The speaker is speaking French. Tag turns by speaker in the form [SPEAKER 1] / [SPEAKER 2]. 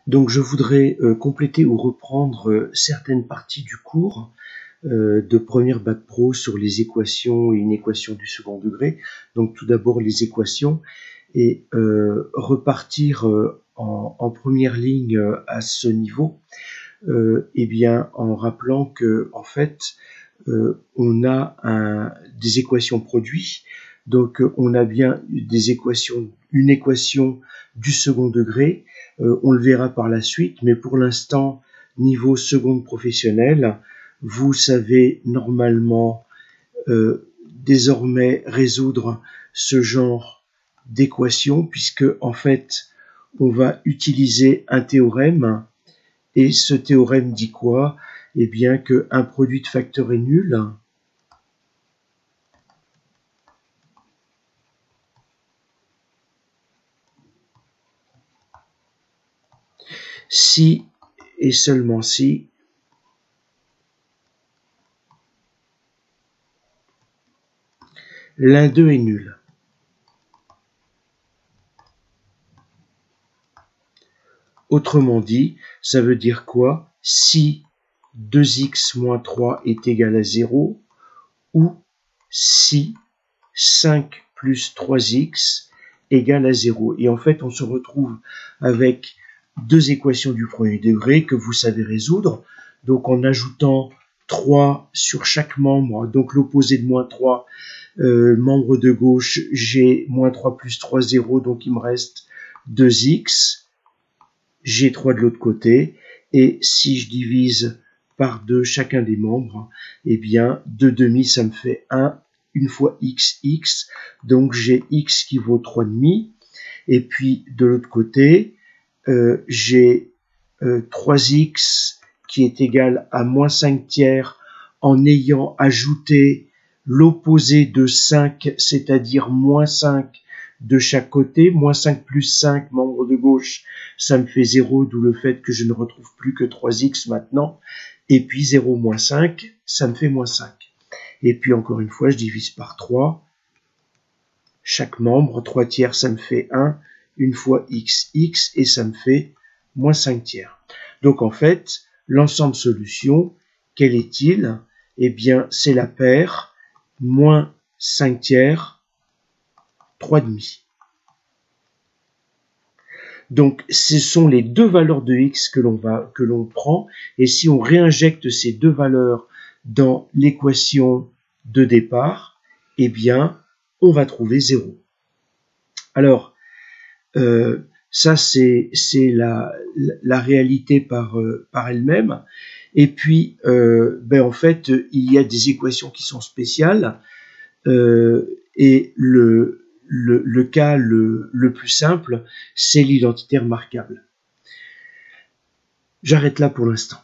[SPEAKER 1] Donc je voudrais compléter ou reprendre certaines parties du cours de première bac pro sur les équations et une équation du second degré. Donc tout d'abord les équations et repartir en première ligne à ce niveau, eh bien en rappelant que en fait on a des équations produits. Donc on a bien une équation du second degré, on le verra par la suite, mais pour l'instant, niveau seconde professionnelle, vous savez normalement désormais résoudre ce genre d'équation, puisque en fait, on va utiliser un théorème, et ce théorème dit quoi? Eh bien qu'un produit de facteurs est nul si et seulement si l'un d'eux est nul. Autrement dit, ça veut dire quoi? Si 2x moins 3 est égal à 0, ou si 5 plus 3x égale à 0. Et en fait, on se retrouve avec deux équations du premier degré que vous savez résoudre. Donc en ajoutant 3 sur chaque membre, donc l'opposé de moins 3, membre de gauche, j'ai moins 3 plus 3, 0, donc il me reste 2x. J'ai 3 de l'autre côté, et si je divise par 2 chacun des membres, eh bien 2 demi ça me fait 1, une fois x, donc j'ai x qui vaut 3 demi, et puis de l'autre côté, j'ai 3x qui est égal à moins 5 tiers en ayant ajouté l'opposé de 5, c'est-à-dire moins 5 de chaque côté, moins 5 plus 5, membre de gauche, ça me fait 0, d'où le fait que je ne retrouve plus que 3x maintenant, et puis 0 moins 5, ça me fait moins 5. Et puis encore une fois, je divise par 3, chaque membre, 3 tiers, ça me fait 1, une fois x, et ça me fait moins 5 tiers. Donc en fait, l'ensemble solution, quel est-il? Eh bien, c'est la paire moins 5 tiers, 3 demi. Donc, ce sont les deux valeurs de x que l'on prend, et si on réinjecte ces deux valeurs dans l'équation de départ, eh bien, on va trouver 0. Alors, ça c'est la réalité par elle-même. Et puis, en fait, il y a des équations qui sont spéciales, et le cas le plus simple, c'est l'identité remarquable. J'arrête là pour l'instant.